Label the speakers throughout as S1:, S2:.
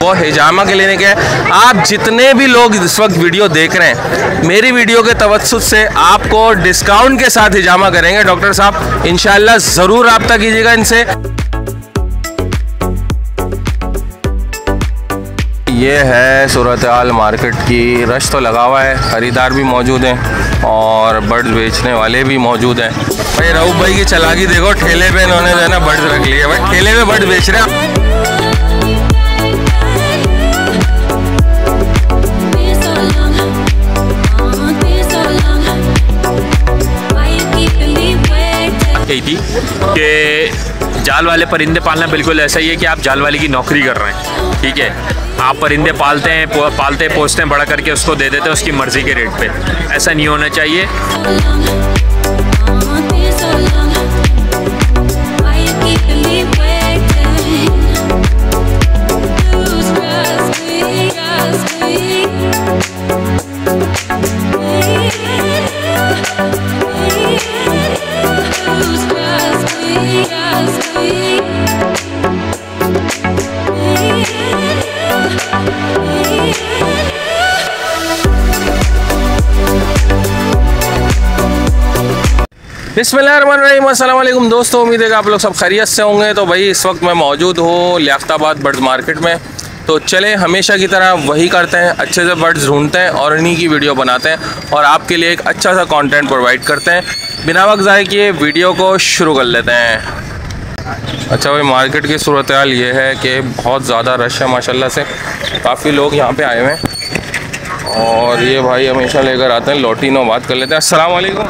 S1: वो हिजामा क्लिनिक है। आप जितने भी लोग इस वक्त वीडियो देख रहे हैं, मेरी वीडियो के तवज्जुद से आपको डिस्काउंट के साथ हिजामा करेंगे डॉक्टर साहब, इंशाल्लाह ज़रूर रब्ता कीजिएगा इनसे। ये है सूरत हाल मार्केट की। रश तो लगा हुआ है, ख़रीदार भी मौजूद हैं और बर्ड्स बेचने वाले भी मौजूद हैं। भाई रऊफ भाई की चालाकी देखो, ठेले पे इन्होंने जो है ना बर्ड्स रख लिए। भाई ठेले पे बर्ड्स बेच रहे हैं।
S2: यही थी कि जाल वाले परिंदे पालना बिल्कुल ऐसा ही है कि आप जाल वाले की नौकरी कर रहे हैं। ठीक है, आप परिंदे पालते पोसते हैं, बड़ा करके उसको दे देते हैं उसकी मर्ज़ी के रेट पे। ऐसा नहीं होना चाहिए।
S1: बिस्मिल्लाहिर्रहमानिर्रहीम, अस्सलाम वालेकुम दोस्तों, उम्मीद है कि आप लोग सब खैरियत से होंगे। तो भाई इस वक्त मैं मौजूद हूँ लियाकताबाद बर्ड्स मार्केट में। तो चले हमेशा की तरह वही करते हैं, अच्छे से बर्ड्स ढूंढते हैं और इन्हीं की वीडियो बनाते हैं और आपके लिए एक अच्छा सा कंटेंट प्रोवाइड करते हैं। बिना वक्त ज़ाय किए वीडियो को शुरू कर लेते हैं। अच्छा भाई, मार्केट की सूरत हाल ये है कि बहुत ज़्यादा रश है माशाल्लाह से, काफ़ी लोग यहाँ पे आए हुए हैं और ये भाई हमेशा लेकर आते हैं लोटिनो। बात कर लेते हैं। अस्सलाम वालेकुम।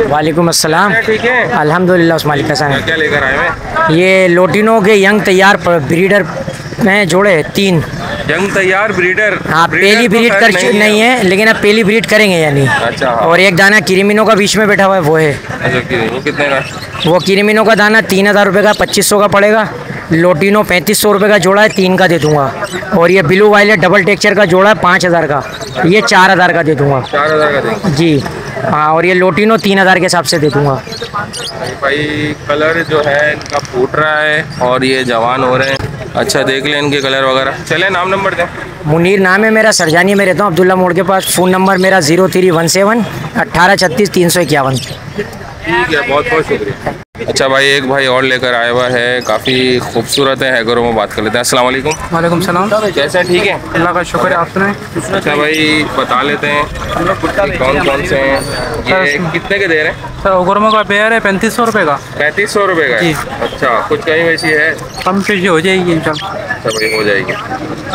S3: वालेकुम अस्सलाम।
S1: ठीक है,
S3: अल्हम्दुलिल्लाह उस मालिक का
S1: क्या क्या लेकर आए हैं?
S3: ये लोटिनो के यंग तैयार ब्रीडर में जोड़े 3
S1: यंग तैयार ब्रीडर।
S3: हाँ, पहली ब्रीड कर नहीं है लेकिन अब पहली ब्रीड करेंगे यानी।
S1: अच्छा।
S3: और एक दाना किरीमिनो का बीच में बैठा हुआ है वो है।
S1: अच्छा, वो कितने का?
S3: वो किरीमिनो का दाना 3000 रुपये का 2500 का पड़ेगा। लोटिनो 3500 रुपये का जोड़ा है, 3 का दे दूंगा। और ये ब्लू वायलेट डबल टेक्सचर का जोड़ा है 5000 का, ये 4000 का दे दूंगा।
S1: 4000 का देंगे
S3: जी हाँ। और ये लोटिनो 3000 के हिसाब से दे दूंगा।
S1: भाई कलर जो है इनका फूट रहा है और ये जवान हो रहे हैं। अच्छा, देख लें इनके कलर वगैरह। चले नाम नंबर दें।
S3: मुनीर नाम है मेरा, सरजानी में रहता हूँ, अब्दुल्ला मोड़ के पास। फ़ोन नंबर मेरा 0317 1836 351।
S1: ठीक है, बहुत बहुत शुक्रिया। अच्छा भाई, एक भाई और लेकर आया हुआ है, काफ़ी खूबसूरत है हैगरों में। बात कर लेते हैं। अस्सलाम वालेकुम।
S4: वालेकुम सलाम।
S1: कैसे, ठीक है?
S4: अल्लाह का शुक्र है, आप सुनाएं।
S1: अच्छा भाई, बता लेते हैं कौन कौन से हैं, ये कितने के दे रहे हैं?
S4: सर उगरमों का पेयर है 3500 रुपये का।
S1: 3500 रुपये का?
S4: जी।
S1: अच्छा, कुछ कहीं वैसी है?
S4: कम पेशी हो जाएगी इंशाल्लाह।
S1: अच्छा भाई, हो जाएगी।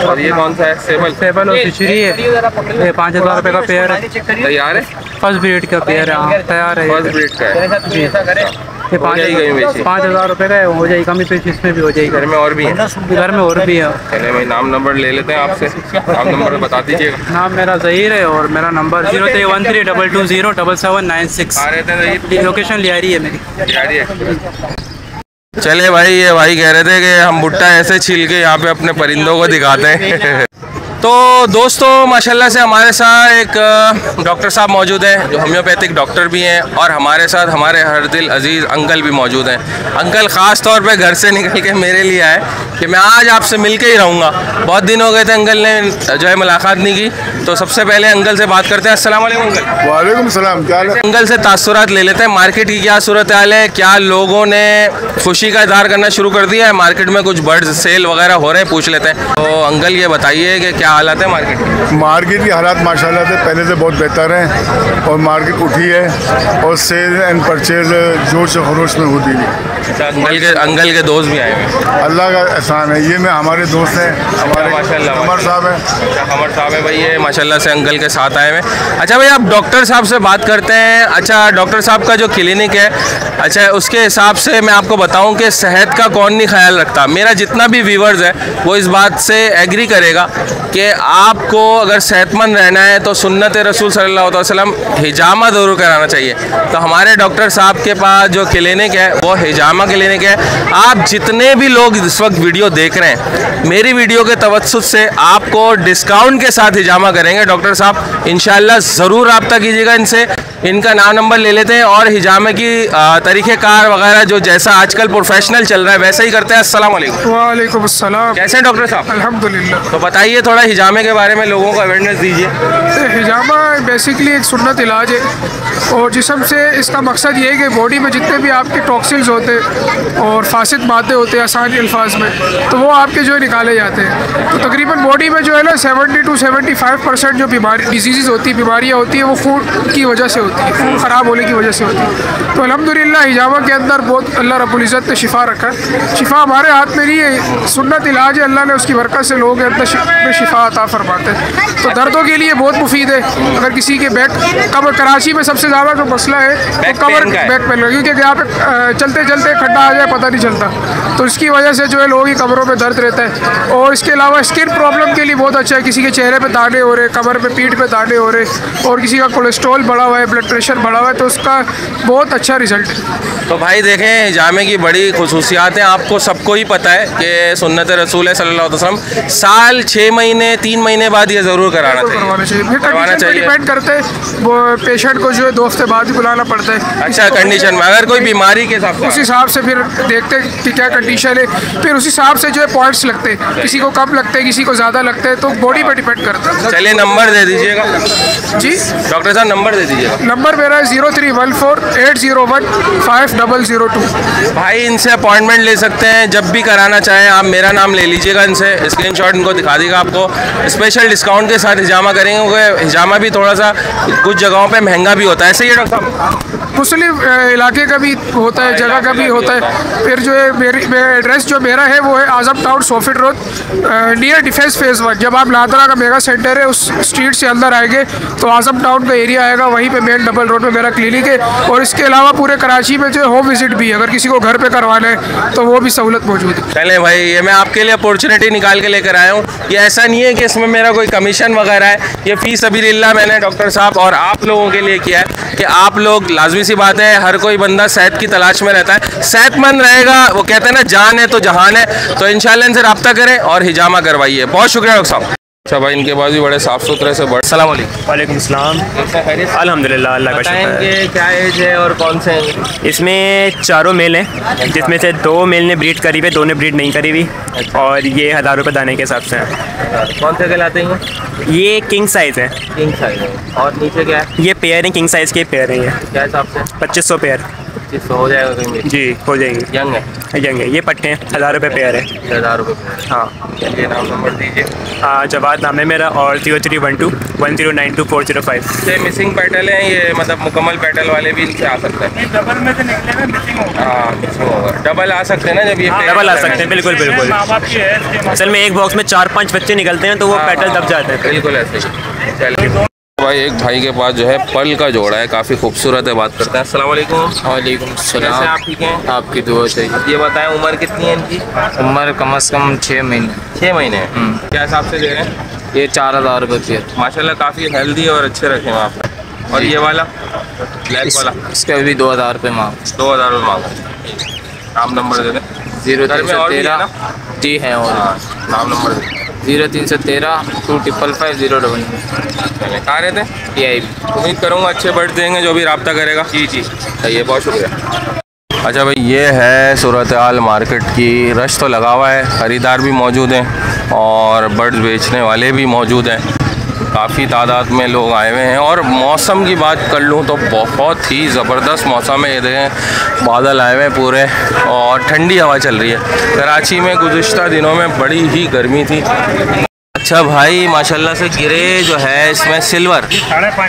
S1: और ये कौन सा है?
S4: सेबल और फिशरी है, ये 5000 रुपये का पेयर है।
S1: तैयार है?
S4: फर्स्ट ब्रीड का पेयर है। हाँ, तैयार है।
S1: फर्स्ट ब्रीड का है जी।
S4: ये 5000 रुपये का है, हो जाएगी। कमी पेशी इसमें भी हो जाएगी।
S1: घर में और भी है?
S4: घर में और भी है।
S1: चले भाई, नाम नंबर ले लेते हैं आपसे। नाम नंबर बता दीजिएगा।
S4: नाम मेरा ज़हीर है और मेरा नंबर 031322079796।
S1: आ रहे थे,
S4: लोकेशन लियारी है मेरी।
S1: लियारी है। चले भाई, ये भाई कह रहे थे कि हम भुट्टा ऐसे छील के यहाँ पे अपने परिंदों को दिखाते हैं। तो दोस्तों माशाल्लाह से हमारे साथ एक डॉक्टर साहब मौजूद हैं जो होम्योपैथिक डॉक्टर भी हैं और हमारे साथ हमारे हर दिल अजीज़ अंकल भी मौजूद हैं। अंकल ख़ास तौर पे घर से निकल के मेरे लिए आए कि मैं आज आपसे मिल के ही रहूँगा। बहुत दिन हो गए थे अंकल ने जो है मुलाकात नहीं की। तो सबसे पहले अंकल से बात करते हैं। अस्सलाम वालेकुम अंकल।
S5: वालेकुम सलाम। क्या है?
S1: अंकल से तासुरात ले लेते हैं, मार्केट की क्या सूरत हाल है, क्या लोगों ने खुशी का इज़हार करना शुरू कर दिया है, मार्केट में कुछ बर्ड्स सेल वगैरह हो रहे हैं, पूछ लेते हैं। तो अंकल ये बताइए कि क्या हालात है मार्केट की?
S5: मार्केट की हालात माशाल्लाह से पहले से बहुत बेहतर हैं और मार्केट उठी है और सेल एंड परचेज जोर से खरोश में होती है।
S1: अंकल के दोस्त भी आए हैं।
S5: अल्लाह का एहसान है। ये में हमारे दोस्त हैं, हमारे
S1: माशाल्लाह
S5: कमर साहब हैं।
S1: कमर साहब है भाई, ये माशाल्लाह से अंकल के साथ आए हुए हैं। अच्छा भाई, आप डॉक्टर साहब से बात करते हैं। अच्छा, डॉक्टर साहब का जो क्लिनिक है, अच्छा उसके हिसाब से मैं आपको बताऊं कि सेहत का कौन नहीं ख्याल रखता। मेरा जितना भी व्यूवर्स है वो इस बात से एग्री करेगा कि आपको अगर सेहतमंद रहना है तो सुन्नत रसूल सल्लल्लाहु अलैहि वसल्लम हिजामा ज़रूर कराना चाहिए। तो हमारे डॉक्टर साहब के पास जो क्लिनिक है वो हिजामा क्लिनिक है। आप जितने भी लोग इस वक्त वीडियो देख रहे हैं, मेरी वीडियो के तवज्जुद से आपको डिस्काउंट के साथ हिजामा करेंगे डॉक्टर साहब, इंशाल्लाह ज़रूर रब्ता कीजिएगा इनसे। इनका नाम नंबर ले लेते हैं और हिजामे की तरीक़ेकार वगैरह जो जैसा आजकल प्रोफेशनल चल रहा है वैसा ही करते हैं। अस्सलाम वालेकुम।
S6: वालेकुम अस्सलाम।
S1: कैसे हैं डॉक्टर साहब?
S6: अल्हम्दुलिल्लाह।
S1: तो बताइए थोड़ा हिजामे के बारे में, लोगों को अवेयरनेस दीजिए।
S6: हिजामा बेसिकली एक सुन्नत इलाज है और जिस्म से इसका मकसद ये है कि बॉडी में जितने भी आपके टॉक्सिन्स होते हैं और फासिद मादे होते हैं आसानी अल्फाज में, तो वो आपके जो है निकाले जाते हैं। तो तकरीबन बॉडी में जो है ना 70 to 75% जो बीमारी डिजीज़ होती है, बीमारियाँ होती हैं, वो खून की वजह से होती है, खून ख़राब होने की वजह से होती है। तो अल्हम्दुलिल्लाह हिजामा के अंदर बहुत अल्लाह रब्बुल इज़्ज़त ने शिफा रखा है। शिफा हमारे हाथ में नहीं है, सुन्नत इलाज है, अल्लाह ने उसकी बरकत से लोगों के अंदर में शिफा अता फरमाते हैं। तो दर्दों के लिए बहुत मुफीद है। अगर किसी के बैक कमर, कराची में सबसे ज़्यादा जो मसला है वो कमर बैक पेन, क्योंकि यहाँ पे चलते चलते खड्डा आ जाए पता नहीं चलता, तो इसकी वजह से जो है लोगों की कमरों में दर्द रहता है। और इसके अलावा स्किन प्रॉब्लम के लिए बहुत अच्छा है। किसी के चेहरे पे दाने हो रहे, कमर पे, पीठ पे दाने हो रहे, और किसी का कोलेस्ट्रॉल बढ़ा हुआ है, ब्लड प्रेशर बढ़ा हुआ है, तो उसका बहुत अच्छा रिजल्ट है।
S1: तो भाई देखें, हिजामे की बड़ी खुसूसियात हैं, आपको सबको ही पता है कि सुन्नत रसूल है सल्लल्लाहु अलैहि वसल्लम, साल 6 महीने 3 महीने बाद ये ज़रूर कराना चाहिए।
S6: करवाना चाहिए। डिपेंड करते हैं वो पेशेंट को जो है 2 हफ्ते बाद ही बुलाना पड़ता है।
S1: अच्छा, कंडीशन में अगर कोई बीमारी के हिसाब से,
S6: उस हिसाब से फिर देखते हैं कि क्या कंडीशन है, फिर उस हिसाब से जो है पॉइंट्स लगते हैं, किसी को कम लगते हैं, किसी को ज़्यादा लगते हैं, तो बॉडी पे डिपेंड करता है।
S1: चलिए नंबर दे दीजिएगा।
S6: जी
S1: डॉक्टर साहब नंबर दे दीजिएगा।
S6: नंबर मेरा है 0314801502।
S1: भाई इनसे अपॉइंटमेंट ले सकते हैं जब भी कराना चाहें आप, मेरा नाम ले लीजिएगा, इनसे स्क्रीनशॉट इनको दिखा देगा, आपको स्पेशल डिस्काउंट के साथ हिजामा करेंगे, क्योंकि हिजामा भी थोड़ा सा कुछ जगहों पे महंगा भी होता है। ऐसे ही है डॉक्टर साहब?
S6: मुस्लिम इलाके का भी होता है, जगह का भी होता है। फिर जो है मेरी एड्रेस जो मेरा है वो है आजम टाउन सोफिट रोड नियर डिफेंस फेज़ 1। जब आप लादरा का मेगा सेंटर है उस स्ट्रीट से अंदर आएंगे तो आजम टाउन का एरिया आएगा, वहीं पे मेन डबल रोड में मेरा क्लिनिक है। और इसके अलावा पूरे कराची में जो है होम विजिट भी है, अगर किसी को घर पे करवाना है तो वो भी सहूलत मौजूद है।
S1: चले भाई, ये मैं आपके लिए अपॉर्चुनिटी निकाल के लेकर आया हूँ। ये ऐसा नहीं है कि इसमें मेरा कोई कमीशन वगैरह है, ये फ़ी सबीलिल्लाह मैंने डॉक्टर साहब और आप लोगों के लिए किया है कि आप लोग, लाजमी सी बात है, हर कोई बंदा सेहत की तलाश में रहता है, सेहतमंद रहेगा, वो कहते हैं ना जान है तो जहान है। तो इंशाल्लाह इनसे रब्ता करें और हिजामा करवाइए। बहुत शुक्रिया डॉक्टर साहब। अच्छा भाई, इनके पास भी बड़े साफ़ सुथरे से बड़े। अस्सलाम वालेकुम।
S7: वालेकुम सलाम। अल्हम्दुलिल्लाह, अल्लाह का शुक्र है।
S1: बताएंगे क्या एज है और कौन से हैं?
S7: इसमें 4 मेल हैं, जिसमें से 2 मेल ने ब्रीड करी हुई, 2 ने ब्रीड नहीं करी हुई, और ये 1000 रुपये दाने के हिसाब से हैं।
S1: कौन से कहलाते हैं?
S7: ये किंग साइज़ है।
S1: किंग साइज है। और नीचे क्या है?
S7: ये पेयर है, किंग साइज़ के पेयर हैं ये।
S1: क्या हिसाब से?
S7: 2500 पेयर।
S1: 2500 हो जाएगा कहीं भी?
S7: जी हो जाएंगे।
S1: यंग है?
S7: यंग है। ये पट्टे हैं, 1000 रुपये पेयर है।
S1: 1000 रुपये।
S7: हाँ।
S1: चलिए नाम नंबर दीजिए।
S7: जवाद नाम है मेरा, और 031210922405।
S1: से मिसिंग पेटल हैं ये, मतलब मुकम्मल पेटल वाले भी इनसे आ सकते हैं?
S6: डबल में से निकले में मिसिंग होगा।
S1: हाँ मिसिंग होगा, डबल आ सकते हैं ना जब ये
S7: डबल आ सकते हैं, बिल्कुल बिल्कुल। असल में एक बॉक्स में 4-5 बच्चे निकलते हैं तो वो पेटल दब जाते हैं।
S1: बिल्कुल ऐसे ही। चलिए भाई, एक भाई के पास जो है पल का जोड़ा है, काफ़ी खूबसूरत है। बात करते हैं। अस्सलाम वालेकुम।
S8: वालेकुम
S1: कैसे हैं आप? ठीक हैं?
S8: आपकी दुआ चाहिए।
S1: ये बताएं उम्र कितनी है इनकी?
S8: उम्र कम से कम 6 महीने।
S1: 6 महीने। क्या हिसाब से दे रहे हैं?
S8: ये 4000 रुपये पेयर।
S1: माशाल्लाह काफ़ी हेल्दी और अच्छे रखे हैं आपने। और ये वाला ब्लैक वाला?
S8: इसका भी 2000 रुपये मांग।
S1: 2000 रुपये मांगा। नाम नंबर दे दें।
S8: 0313 जी हैं, और
S1: नाम नंबर दे।
S8: 0313 2555 099।
S1: कहाँ रहते हैं?
S8: PIB।
S1: उम्मीद करूँगा अच्छे बर्ड देंगे जो भी रब्ता करेगा। जी जी सही, बहुत शुक्रिया। अच्छा भाई, ये है सूरत हाल मार्केट की। रश तो लगा हुआ है, ख़रीदार भी मौजूद हैं और बर्ड्स बेचने वाले भी मौजूद हैं। काफ़ी तादाद में लोग आए हुए हैं। और मौसम की बात कर लूँ तो बहुत ही ज़बरदस्त मौसम है। ये देखें, बादल आए हुए हैं पूरे और ठंडी हवा चल रही है। कराची में गुज़िश्ता दिनों में बड़ी ही गर्मी थी। अच्छा भाई, माशाल्लाह से गिरे जो है इसमें सिल्वर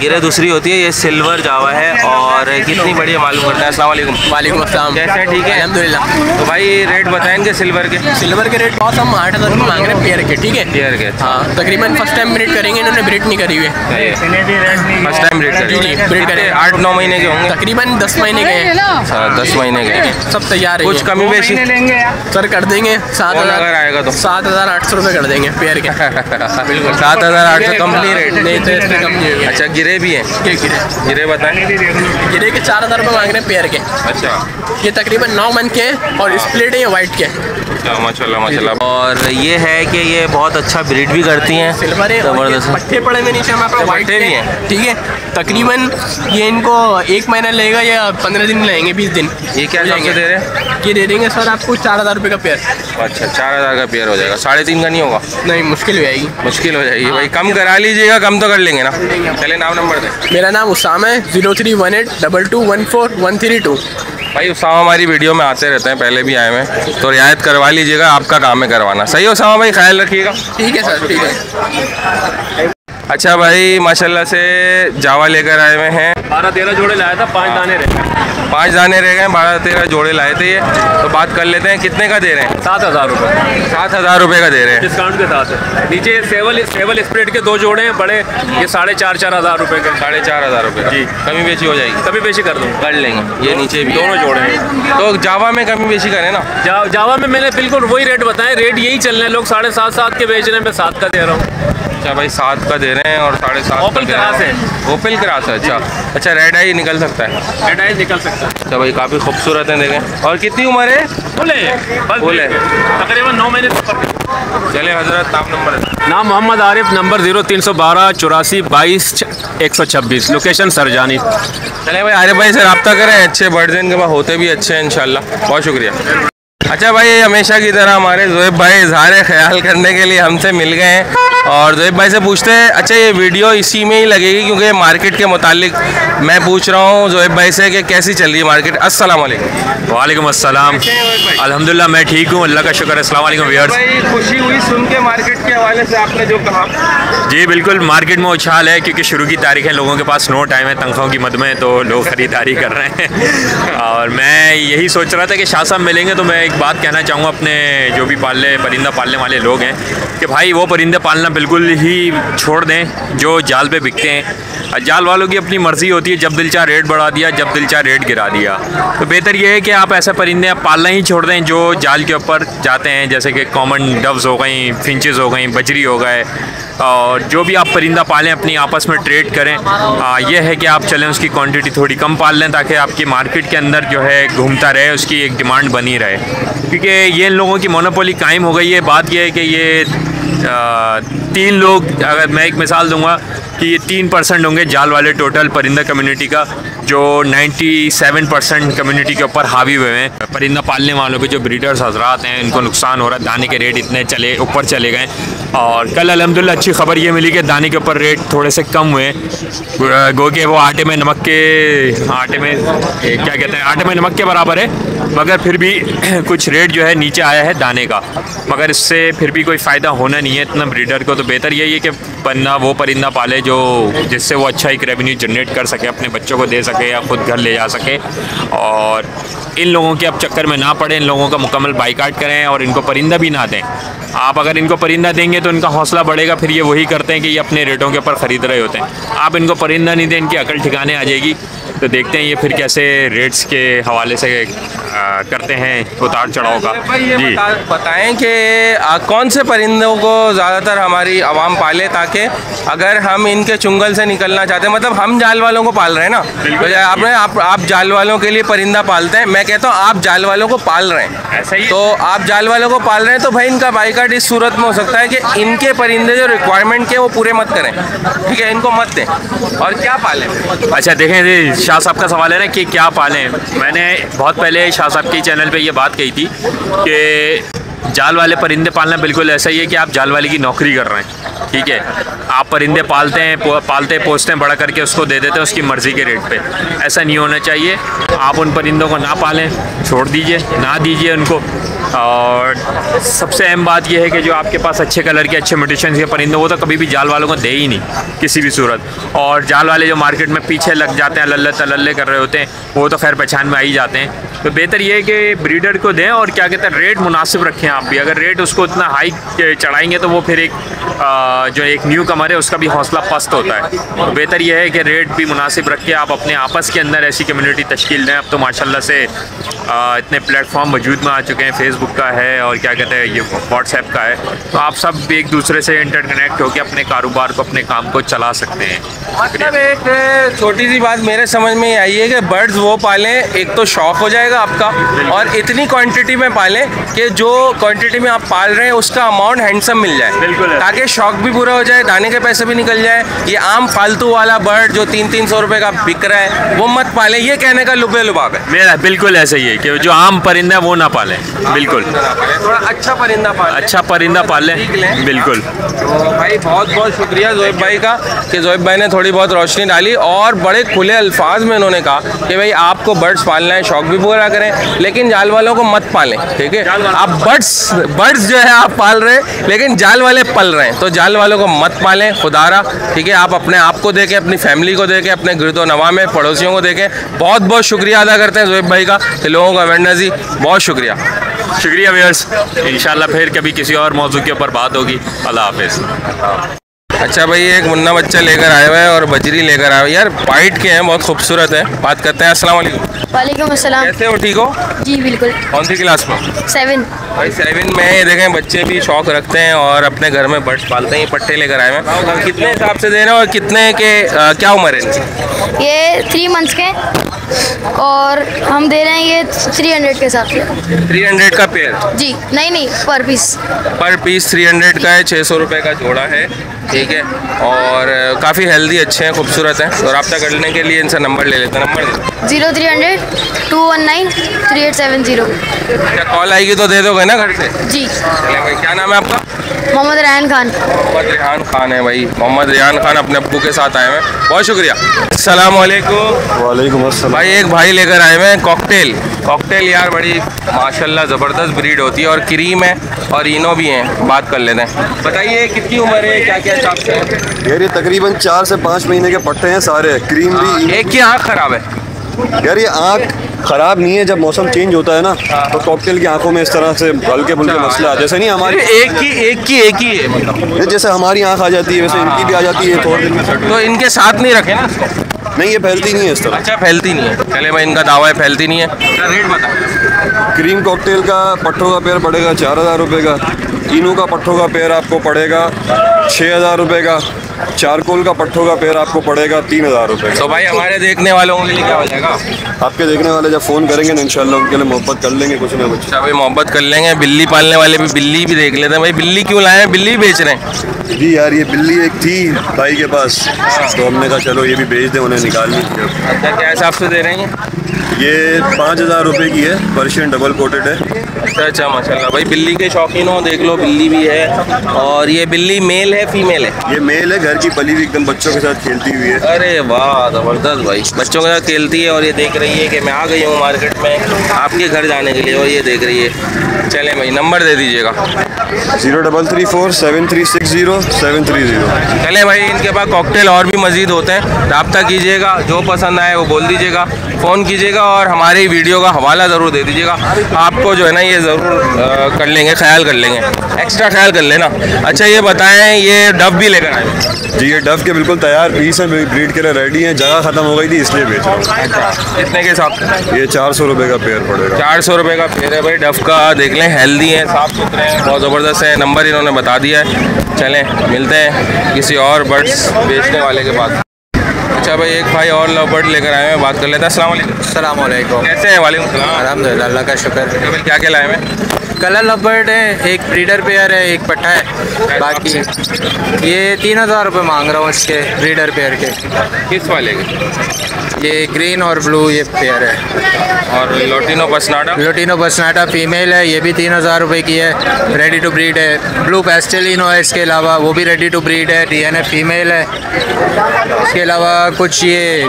S1: गिरे दूसरी होती है, ये सिल्वर जावा है और कितनी बढ़िया मालूम करता है। अस्सलाम वालेकुम।
S8: वालेकुम अस्सलाम।
S1: कैसे हैं? ठीक है
S8: अल्हम्दुलिल्लाह।
S1: तो भाई रेट बताएं इनके सिल्वर के।
S8: सिल्वर के रेट बहुत हम 8000 रुपये मांग रहे हैं पेयर के। ठीक है,
S1: पेयर के।
S8: हाँ, तकरीबन फर्स्ट टाइम ब्रीड करेंगे, इन्होंने ब्रीड नहीं करी हुई है।
S1: फर्स्ट टाइम ब्रीड
S8: जी, ब्रीड करें।
S1: 8-9 महीने के होंगे,
S8: तकरीबन 10 महीने के हैं।
S1: 10 महीने के।
S8: सब तैयार है।
S1: कुछ कमी बेशी
S8: सर कर देंगे।
S1: अगर आएगा तो
S8: 7800 रुपये कर देंगे पेयर के।
S1: बिल्कुल 7800 कंपनी रेट।
S8: नहीं तो इससे कम नहीं होगा।
S1: अच्छा, गिरे भी हैं? गिरे बताएं।
S8: गिरे के 4000 रुपये मांग रहे हैं पेयर के।
S1: अच्छा,
S8: ये तकरीबन 9 मंथ के हैं और स्प्लिट है, ये वाइट के।
S1: अच्छा माशाल्लाह माशाल्लाह। और ये है कि ये बहुत अच्छा ब्रीड भी करती हैं,
S8: ज़बरदस्त। पट्टे पड़े हुए नीचे हमारे पास वाइट
S1: पट्टे भी हैं,
S8: ठीक है। तकरीबन ये इनको 1 महीना लगेगा या 15 दिन लगेंगे, 20 दिन।
S1: ये क्या हिसाब से दे रहे हैं?
S8: ये दे देंगे सर आपको 4000 रुपये का पेयर।
S1: अच्छा 4000 का पेयर हो जाएगा, 3.5 का नहीं होगा?
S8: नहीं, मुश्किल हो जाएगी।
S1: मुश्किल हो जाएगी भाई, कम करा लीजिएगा, कम तो कर लेंगे ना। चले नाम नंबर दें।
S8: मेरा नाम उसामा है, 03182214
S1: भाई उसामा हमारी वीडियो में आते रहते हैं, पहले भी आए हुए हैं, तो रियायत करवा लीजिएगा, आपका काम है करवाना। सही उसामा भाई, ख्याल रखिएगा।
S8: ठीक है सर, ठीक है।
S1: अच्छा भाई माशाल्लाह से जावा लेकर आए हुए हैं।
S2: 12-13 जोड़े लाया था, 5 दाने रहे।
S1: 5 दाने रह गए, 12-13 जोड़े लाए थे ये। तो बात कर लेते हैं कितने का दे रहे हैं?
S2: 7000 रुपये।
S1: 7000 रुपये का दे रहे हैं
S2: डिस्काउंट के साथ है। नीचे सेवल स्प्रेड के 2 जोड़े हैं बड़े, ये 4,500 रुपये के।
S1: 4,500 रुपये जी। कमी बेची हो जाएगी?
S2: कभी बेची कर दूँ,
S1: कर लेंगे। ये नीचे भी
S2: दोनों जोड़े हैं।
S1: तो जावा में कमी बेची करें ना?
S2: जावा में मैंने बिल्कुल वही रेट बताए, रेट यही चल रहे हैं, लोग 7.5 के बेच रहे हैं, मैं 7 का दे रहा हूँ।
S1: अच्छा भाई 7 का दे रहे हैं और 7.5
S2: ओपल क्रास है।
S1: ओपल क्रास है, अच्छा रेड आई निकल सकता है?
S2: रेड आई निकल सकता है।
S1: अच्छा भाई काफ़ी खूबसूरत है, देखें। और कितनी उम्र है? फुल है
S2: तकरीबन 9 महीने।
S1: चले हजरत, नाम नंबर।
S2: नाम मोहम्मद आरिफ, नंबर 0312 84 22 126, लोकेशन सरजानी।
S1: चले भाई आरिफ भाई से रब्ता करें, अच्छे बर्ड्स इनके पास होते भी अच्छे हैं इंशाल्लाह। बहुत शुक्रिया। अच्छा भाई हमेशा की तरह हमारे ज़ोएब भाई इज़हार ख्याल करने के लिए हमसे मिल गए हैं, और ज़ोएब भाई से पूछते हैं। अच्छा ये वीडियो इसी में ही लगेगी क्योंकि मार्केट के मुतालिक मैं पूछ रहा हूँ ज़ोएब भाई से कि कैसी चल रही है मार्केट। अस्सलाम वालेकुम।
S2: वालेकुम अस्सलाम। अल्हम्दुलिल्लाह मैं ठीक हूँ, अल्लाह का शुक्र है। अस्सलाम वालेकुम व्यूअर्स।
S1: भाई खुशी हुई सुन के मार्केट के हवाले से आपने जो कहा।
S2: जी बिल्कुल, मार्केट में उछाल है क्योंकि शुरू की तारीख है, लोगों के पास नो टाइम है, तनख्वाहों की मद में, तो लोग ख़रीदारी कर रहे हैं। और मैं यही सोच रहा था कि शाह साहब मिलेंगे तो मैं एक बात कहना चाहूँगा अपने जो भी परिंदा पालने वाले लोग हैं कि भाई वो परिंदे पालना बिल्कुल ही छोड़ दें जो जाल पे बिकते हैं। जाल वालों की अपनी मर्ज़ी होती है, जब दिल चाह रेट बढ़ा दिया, जब दिल चाह रेट गिरा दिया। तो बेहतर ये है कि आप ऐसे परिंदे पालना ही छोड़ दें जो जाल के ऊपर जाते हैं, जैसे कि कॉमन डव्स हो गई, फिंचेस हो गई, बजरी हो गए, और जो भी आप परिंदा पालें अपनी आपस में ट्रेड करें। यह है कि आप चलें उसकी क्वांटिटी थोड़ी कम पाल लें ताकि आपकी मार्केट के अंदर जो है घूमता रहे, उसकी एक डिमांड बनी रहे, क्योंकि ये इन लोगों की मोनोपोली कायम हो गई है। बात यह है कि ये 3 लोग, अगर मैं एक मिसाल दूंगा कि ये 3% होंगे जाल वाले टोटल परिंदा कम्युनिटी का, जो 97% कम्युनिटी के ऊपर हावी हुए हैं। परिंदा पालने वालों के जो ब्रीडर्स हजरात हैं उनको नुकसान हो रहा है, दाने के रेट इतने ऊपर चले गए। और कल अल्हम्दुलिल्लाह अच्छी खबर ये मिली कि दाने के ऊपर रेट थोड़े से कम हुए, गो के वो आटे में नमक के बराबर है, मगर फिर भी कुछ रेट जो है नीचे आया है दाने का, मगर इससे फिर भी कोई फ़ायदा होना नहीं है इतना ब्रीडर को। तो बेहतर यही है कि वो परिंदा पाले जो जिससे वो अच्छा एक रेवेन्यू जनरेट कर सके, अपने बच्चों को दे सके या खुद घर ले जा सके। और इन लोगों के अब चक्कर में ना पड़े, इन लोगों का मुकम्मल बाइकाट करें और इनको परिंदा भी ना दें। आप अगर इनको परिंदा देंगे तो इनका हौसला बढ़ेगा, फिर ये वही करते हैं कि ये अपने रेटों के ऊपर ख़रीद रहे होते हैं। आप इनको परिंदा नहीं दें, इनकी अकल ठिकाने आ जाएगी। तो देखते हैं ये फिर कैसे रेट्स के हवाले से करते हैं उतार चढ़ाव का।
S1: जी बताएं कि कौन से परिंदों को ज़्यादातर हमारी आवाम पाले, ताकि अगर हम इनके चुंगल से निकलना चाहते हैं, मतलब हम जाल वालों को पाल रहे हैं ना, तो आप जाल वालों के लिए परिंदा पालते हैं, मैं कहता हूँ आप जाल वालों को पाल रहे हैं,
S2: ऐसा ही।
S1: तो आप जाल वालों को पाल रहे हैं तो भाई इनका बाइकाट इस सूरत में हो सकता है कि इनके परिंदे जो रिक्वायरमेंट के वो पूरे मत करें, ठीक है, इनको मत दें। और क्या पालें?
S2: अच्छा देखें, शाह साहब का सवाल है ना कि क्या पालें। मैंने बहुत पहले शाह साहब के चैनल पे ये बात कही थी कि जाल वाले परिंदे पालना बिल्कुल ऐसा ही है कि आप जाल वाले की नौकरी कर रहे हैं, ठीक है। आप परिंदे पालते पोसते हैं, बड़ा करके उसको दे देते हैं उसकी मर्ज़ी के रेट पे। ऐसा नहीं होना चाहिए। आप उन परिंदों को ना पालें, छोड़ दीजिए, ना दीजिए उनको। और सबसे अहम बात यह है कि जो आपके पास अच्छे कलर के अच्छे म्यूटेशन के परिंदे, वो तो कभी भी जाल वालों को दे ही नहीं किसी भी सूरत। और जाल वाले जो मार्केट में पीछे लग जाते हैं, लल्ले तल्ले कर रहे होते हैं, वो तो खैर पहचान में आ ही जाते हैं। तो बेहतर ये है कि ब्रीडर को दें और क्या कहते हैं रेट मुनासिब रखें आप भी। अगर रेट उसको इतना हाई चढ़ाएंगे तो वो फिर जो एक न्यू कमर है उसका भी हौसला पस्त होता है। तो बेहतर यह है कि रेट भी मुनासिब रख के आप अपने आपस के अंदर ऐसी कम्युनिटी तश्कील दें। अब तो माशाल्लाह से इतने प्लेटफॉर्म वजूद में आ चुके हैं, फेसबुक का है और क्या कहते हैं ये व्हाट्सएप का है, तो आप सब एक दूसरे से इंटरकनेक्ट होकर अपने कारोबार को, अपने काम को चला सकते हैं।
S1: मतलब एक छोटी सी बात मेरे समझ में आई है कि बर्ड्स वो पालें, एक तो शौक़ हो जाएगा जाएगा आपका। और इतनी क्वांटिटी में पालें कि जो क्वांटिटी में आप पाल रहे हैं उसका अमाउंट हैंडसम मिल जाए,
S2: बिल्कुल है।
S1: ताकि शौक भी पूरा हो जाए, दाने के पैसे भी निकल जाए। ये आम फालतू वाला बर्ड जो 300-300 रुपए का बिक रहा है वो मत पालें, ये कहने का लुबे लुबाब है
S2: मेरा। बिल्कुल ऐसा ही है कि जो आम परिंदा है वो ना पालें, बिल्कुल।
S1: थोड़ा अच्छा परिंदा पालें,
S2: अच्छा परिंदा पालें, बिल्कुल।
S1: तो भाई बहुत बहुत शुक्रिया जोएब भाई का कि जोएब भाई ने थोड़ी बहुत रोशनी डाली और बड़े खुले अल्फाज में उन्होंने कहा कि भाई आपको बर्ड्स पालना है, शौक भी पूरा करें, लेकिन जाल वालों को मत पालें, ठीक है। आप बर्ड्स जो है आप पाल रहे हैं लेकिन जाल वाले पल रहे हैं, तो जाल वालों को मत पालें खुदारा, ठीक है। आप अपने आप को देखें, अपनी फैमिली को देखें, अपने गिरदो नवा में पड़ोसियों को देखें। बहुत बहुत शुक्रिया अदा करते हैं जोएब भाई का कि लोगों को अवेयरनेस दी, बहुत शुक्रिया।
S2: शुक्रिया व्यूअर्स, इंशाल्लाह फिर कभी किसी और मौजू के ऊपर बात होगी। अल्लाह हाफिज़।
S1: अच्छा भाई, एक मुन्ना बच्चा लेकर आया हुआ है और बजरी लेकर आया हुआ है, यार वाइट के हैं, बहुत खूबसूरत है। बात करते हैं। अस्सलाम वालेकुम।
S9: वालेकुम अस्सलाम।
S1: कैसे हो, ठीक हो?
S9: जी बिल्कुल।
S1: कौन सी क्लास में?
S9: 7।
S1: भाई 7 में ये देखें, बच्चे भी शौक रखते हैं और अपने घर में बर्ड्स पालते हैं। पट्टे लेकर आए हैं, कितने हिसाब से दे रहे हैं और कितने के क्या उम्र है?
S9: ये 3 मंथ्स के और हम दे रहे हैं ये 300 के हिसाब से।
S1: 300 का पेयर?
S9: जी नहीं पर पीस।
S1: पर पीस 300 का है, 600 रुपये का जोड़ा है, ठीक है। और काफ़ी हेल्दी, अच्छे हैं, खूबसूरत हैं। तो रब्ता करने के लिए इनसे नंबर ले लेते हैं। नंबर
S9: 0300 219 3870।
S1: क्या कॉल आएगी तो दे दोगे ना घर से?
S9: जी।
S1: चलिए भाई, क्या नाम है आपका?
S9: मोहम्मद रेहान खान।
S1: मोहम्मद रेहान खान है भाई, मोहम्मद रेहान खान अपने अब्बू के साथ आए हुए हैं, बहुत शुक्रिया। अस्सलाम वालेकुम।
S10: वालेकुम अस्सलाम।
S1: भाई एक भाई लेकर आए हुए हैं कॉकटेल यार, बड़ी माशाल्लाह ज़बरदस्त ब्रीड होती है और क्रीम है और इनो भी हैं। बात कर लेते हैं। बताइए कितनी उम्र है, क्या क्या हिसाब से है?
S10: यार ये तकरीबन 4 से 5 महीने के पट्टे हैं सारे, क्रीम भी।
S1: एक की आँख ख़राब है
S10: यार, ये आँख ख़राब नहीं है, जब मौसम चेंज होता है ना तो कॉकटेल की आंखों में इस तरह से हल्के फुल्के मसले आते हैं। जैसे नहीं हमारी
S1: एक ही है, मतलब
S10: जैसे हमारी आँख आ जाती है वैसे इनकी भी आ जाती है थोड़ी दिन में।
S1: तो इनके साथ नहीं रखे ना?
S10: नहीं, ये फैलती नहीं है इस तरह।
S1: अच्छा, फैलती नहीं है। चले भाई, इनका दावा है फैलती नहीं है। क्या रेट बता?
S10: क्रीम कॉकटेल का पट्टों का पेयर पड़ेगा 4000 रुपये का। इनू का पट्टों का पेयर आपको पड़ेगा 6000 रुपये का। चारकोल का पट्टों का पेयर आपको पड़ेगा 3000 रुपये का।
S1: तो भाई हमारे देखने वालों के लिए क्या हो जाएगा?
S10: आपके देखने वाले जब फ़ोन करेंगे ना इंशाल्लाह उनके लिए मोहब्बत कर लेंगे कुछ ना कुछ।
S1: अच्छा भाई, मोहब्बत कर लेंगे। बिल्ली पालने वाले भी बिल्ली भी देख लेते हैं। भाई बिल्ली क्यों लाए हैं, बिल्ली बेच रहे हैं?
S10: जी यार, ये बिल्ली एक थी भाई के पास, तो हमने कहा चलो ये भी बेच दें, उन्हें निकालनी थी।
S1: अच्छा, क्या हिसाब से दे रहे हैं?
S10: ये 5000 रुपये की है, पर्शियन डबल कोटेड है।
S1: अच्छा माशाल्लाह भाई, बिल्ली के शौकीन हो, देख लो बिल्ली भी है। और ये बिल्ली मेल है फीमेल है?
S10: ये मेल है, घर की पली हुई, एकदम बच्चों के साथ खेलती हुई है।
S1: अरे वाह, ज़बरदस्त भाई, बच्चों के साथ खेलती है और ये देख रही है कि मैं आ गई हूँ मार्केट में आपके घर जाने के लिए, और ये देख रही है। चले भाई, नंबर दे दीजिएगा।
S10: 0334 7360 730।
S1: चले भाई, इनके पास कॉकटेल और भी मज़ीद होते हैं, रब्ता कीजिएगा, जो पसंद आए वो बोल दीजिएगा, फ़ोन कीजिएगा और हमारी वीडियो का हवाला ज़रूर दे दीजिएगा। आपको जो है ना ये ज़रूर कर लेंगे, ख्याल कर लेंगे, एक्स्ट्रा ख्याल कर लेना। अच्छा ये बताएं, ये डव भी लेकर आए?
S10: जी, ये डव के बिल्कुल तैयार पीस हैं, ब्रीड के लिए रेडी हैं। जगह ख़त्म हो गई थी इसलिए बेच रहा हूँ।
S1: कितने के हिसाब से?
S10: ये 400 रुपये का पेयर पड़ेगा।
S1: 400 रुपये का पेयर है भाई डव का। देख लें, हेल्दी है, साफ़ सुथरे हैं, बहुत ज़बरदस्त है। नंबर इन्होंने बता दिया है। चलें मिलते हैं किसी और बर्ड्स बेचने वाले के पास। अच्छा भाई, एक भाई और लव बर्ड लेकर आए हैं, बात कर लेते हैं। अस्सलाम वालेकुम। कैसे हैं? वालेकुम सलाम।
S11: अल्हम्दुलिल्लाह, अल्लाह का शुक्र।
S1: भाई क्या क्या लाए हैं?
S11: कलर लव बर्ड है, एक ब्रीडर पेयर है, एक पट्टा है। बाकी ये 3000 रुपये मांग रहा हूँ इसके ब्रीडर पेयर के।
S1: किस वाले के?
S11: ये ग्रीन और ब्लू ये पेयर है।
S1: और लोटिनो बसनाटा?
S11: लोटिनो बसनाटा फीमेल है, ये भी 3000 रुपये की है, रेडी टू ब्रीड है। ब्लू पेस्टेलिनो है इसके अलावा, वो भी रेडी टू ब्रीड है, DNA फीमेल है। इसके अलावा कुछ ये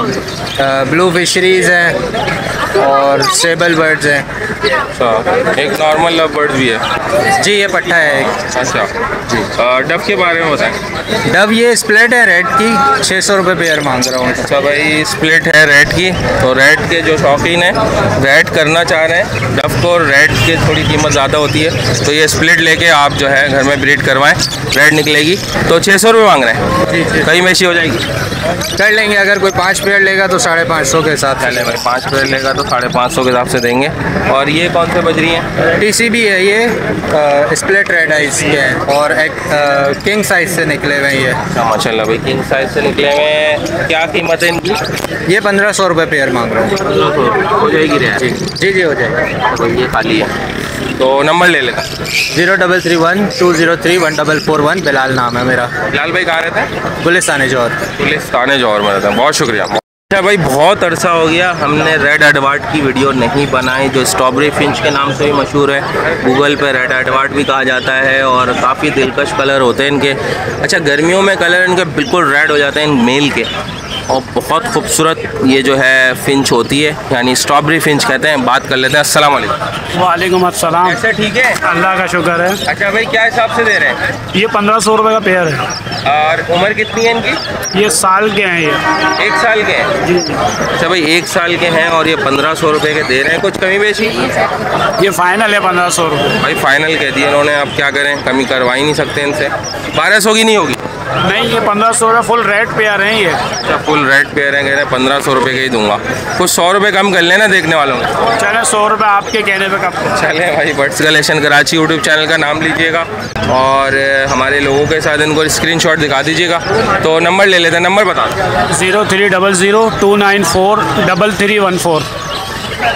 S11: ब्लू फिशरीज़ हैं और सेबल बर्ड्स हैं।
S1: अच्छा, एक नॉर्मल लव बर्ड भी है?
S11: जी, ये पट्टा है एक।
S1: अच्छा जी। डव के बारे में बताएं।
S11: डव ये स्प्लिट है रेड की, 600 रुपये पेयर मांग रहा हूँ।
S1: अच्छा भाई, स्प्लिट है रेड की, तो रेड के जो शौकीन हैं, रेड करना चाह रहे हैं डव को, रेड की थोड़ी कीमत ज़्यादा होती है, तो ये स्प्लिट लेके आप जो है घर में ब्रीड करवाएं, रेड निकलेगी। तो 600 रुपये मांग रहे हैं?
S11: जी।
S1: कहीं बेची हो जाएगी?
S11: कर लेंगे, अगर कोई 5 पेयर लेगा तो 550 के साथ।
S1: चले भाई, 5 पेयर लेगा तो 550 के हिसाब से देंगे। और ये कौन से बज रही हैं?
S11: TCB है ये, स्प्लिट रेड आइस के हैं और एक किंग साइज से निकले हुए हैं ये।
S1: माशाल्लाह भाई, किंग साइज से निकले हुए हैं। क्या कीमत है इनकी?
S11: ये 1500 रुपये पेयर मांग रहे हैं।
S1: हो जाएगी रेट?
S11: जी हो जाएगा।
S1: तो ये खाली है, तो नंबर ले लेना।
S11: 0331 203 1441। बिलाल नाम है मेरा।
S1: बिलाल भाई कहाँ रहते हैं?
S11: पुलिस थाने जौहर।
S1: पुलिस थाने जौहर में रहते हैं। बहुत शुक्रिया। अच्छा भाई, बहुत अरसा हो गया हमने रेड एडवर्ट की वीडियो नहीं बनाई, जो स्ट्रॉबेरी फिंच के नाम से भी मशहूर है। गूगल पे रेड एडवर्ट भी कहा जाता है और काफ़ी दिलकश कलर होते हैं इनके। अच्छा, गर्मियों में कलर इनके बिल्कुल रेड हो जाते हैं इन मेल के, और बहुत खूबसूरत ये जो है फिंच होती है, यानी स्ट्रॉबेरी फिंच कहते हैं। बात कर लेते हैं। अस्सलाम वालेकुम।
S12: वालेकुम अस्सलाम।
S1: कैसे? ठीक है,
S12: अल्लाह का शुक्र है।
S1: अच्छा भाई, क्या हिसाब से दे रहे हैं?
S12: ये 1500 रुपये का पेयर है।
S1: और उम्र कितनी है इनकी?
S12: ये साल के हैं। ये
S1: 1 साल के हैं?
S12: जी।
S1: अच्छा भाई, 1 साल के हैं और ये 1500 रुपये के दे रहे हैं। कुछ कमी बेची?
S12: ये फाइनल है 1500 रुपये।
S1: भाई फाइनल कह दिया इन्होंने, अब क्या करें, कमी करवा ही नहीं सकते इनसे। 1200 की नहीं होगी?
S12: नहीं, ये 1500 रुपये फुल रेड पेयर हैं ये।
S1: अच्छा, फुल रेड पेयर है, कह रहे हैं 1500 रुपये के ही दूंगा। कुछ 100 रुपये कम कर लेना देखने वालों में।
S12: चले 100 रुपये आपके कहने पे कब?
S1: चले भाई, birds collection Karachi YouTube channel का नाम लीजिएगा और हमारे लोगों के साथ इनको स्क्रीनशॉट दिखा दीजिएगा। तो नंबर ले लेते हैं, नंबर बता दो।
S12: 0300 294 3314।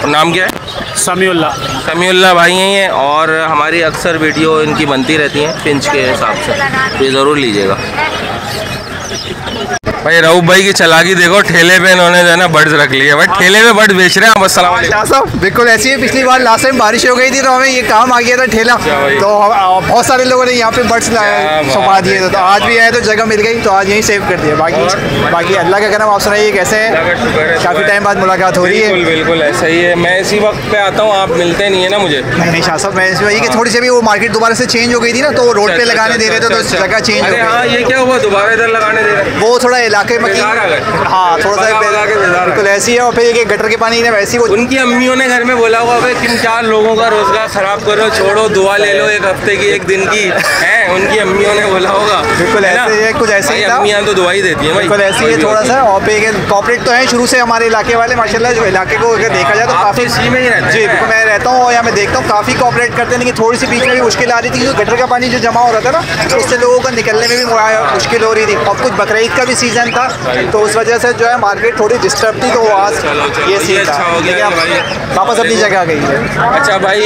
S1: नाम क्या है?
S12: समीउल्लाह।
S1: समीउल्लाह भाई हैं ये, और हमारी अक्सर वीडियो इनकी बनती रहती हैं फिंच के हिसाब से, ये ज़रूर लीजिएगा। भाई रऊफ भाई की चालाकी देखो, ठेले पे इन्होंने जो है ना बर्ड्स रख लिए। भाई ठेले पे बर्ड बेच रहे हैं आप। अस्सलाम वालेकुम।
S13: साहब बिल्कुल ऐसी है, पिछली बार लास्ट टाइम बारिश हो गई थी तो हमें ये काम आ गया था ठेला, तो बहुत सारे लोगों ने यहाँ पे बर्ड्स छुपा दिए थे, तो आज भी आए तो जगह मिल गई तो आज यहीं सेव कर दिया। बाकी अल्लाह का करम। आप सुनाइए कैसे हैं? काफ़ी टाइम बाद मुलाकात हो रही है।
S1: बिल्कुल ऐसा ही है, मैं इसी वक्त पे आता हूँ, आप मिलते नहीं है ना मुझे।
S13: नहीं शाह साहब, मैं इसमें कि थोड़ी सी भी वो मार्केट दोबारा से चेंज हो गई थी ना, तो रोड पे लगाने दे रहे थे तो जगह चेंज हो गई।
S1: हाँ, ये क्या हुआ, दोबारा इधर लगाने दे रहे?
S13: वो थोड़ा इलाके में, हाँ थोड़ा सा बिल्कुल ऐसी है। और फिर ये गटर के पानी ने वैसी,
S1: उनकी अम्मियों ने घर में बोला हुआ है 3-4 लोगों का रोजगार खराब करो, छोड़ो, दुआ ले लो 1 हफ्ते की, 1 दिन की है, उनकी अम्मियों ने बोला होगा।
S13: बिल्कुल ऐसे है, कुछ ऐसे ही था।
S1: अम्मियाँ तो दुआ ही देती हैं।
S13: बिल्कुल ऐसी है थोड़ा सा। और पे कॉर्पोरेट तो है शुरू से हमारे इलाके वाले, माशाल्लाह जो इलाके को अगर देखा जाए तो काफ़ी
S1: इसी में ही रहते हैं।
S13: जी बिल्कुल, मैं रहता हूँ और यहाँ मैं देखता हूँ काफ़ी कॉर्पोरेट करते हैं, लेकिन थोड़ी सी बीच में भी मुश्किल आ रही थी, क्योंकि गटर का पानी जो जमा हो रहा था ना, उससे लोगों को निकलने में भी मुश्किल हो रही थी। और कुछ बकरीद का भी सीज़न था, तो उस वजह से जो है मार्केट थोड़ी डिस्टर्ब थी, तो आज ये सीन था, लेकिन अब वापस अपनी जगह आ गई है।
S1: अच्छा भाई,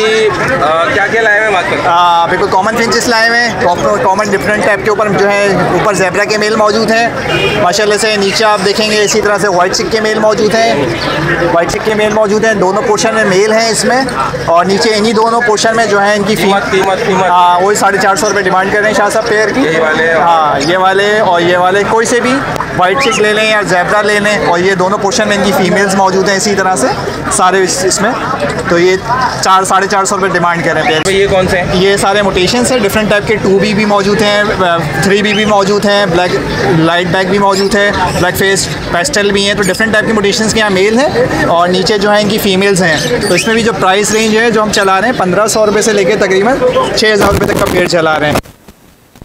S1: क्या क्या लाए हुए बात करते
S13: हैं? बिल्कुल कॉमन फिंचेस लाए हुए हैं, कॉमन डिफरेंट टाइप के ऊपर जो है, ऊपर ज़ेब्रा के मेल मौजूद हैं माशाल्लाह से। नीचे आप देखेंगे इसी तरह से वाइट चिक के मेल मौजूद हैं, वाइट चिक के मेल मौजूद हैं। दोनों पोर्शन में मेल हैं इसमें, और नीचे इन्हीं दोनों पोर्शन में जो है इनकी कीमत हाँ वही 450 रुपये डिमांड कर रहे हैं शाह साहब पेयर की। हाँ, ये वाले और ये वाले कोई से भी वाइट चिक ले लें या ज़ेब्रा ले लें, और ये दोनों पोर्शन में इनकी फीमेल्स मौजूद हैं इसी तरह से सारे इसमें। तो ये 400-450 रुपये डिमांड कर रहे हैं पेयर।
S1: ये कौन से हैं?
S13: ये सारे मोटेशंस हैं, डिफरेंट टाइप के 2B भी मौजूद हैं, 3B भी मौजूद हैं, ब्लैक लाइट बैक भी मौजूद है, ब्लैक फेस पेस्टल भी हैं। तो डिफरेंट टाइप के मोटेशंस के यहाँ मेल हैं, और नीचे जो है इनकी फीमेल्स हैं। तो इसमें भी जो प्राइस रेंज है जो हम चला रहे हैं 1500 रुपये से लेकर तकरीबन 6000 रुपये तक का पेयर चला रहे हैं।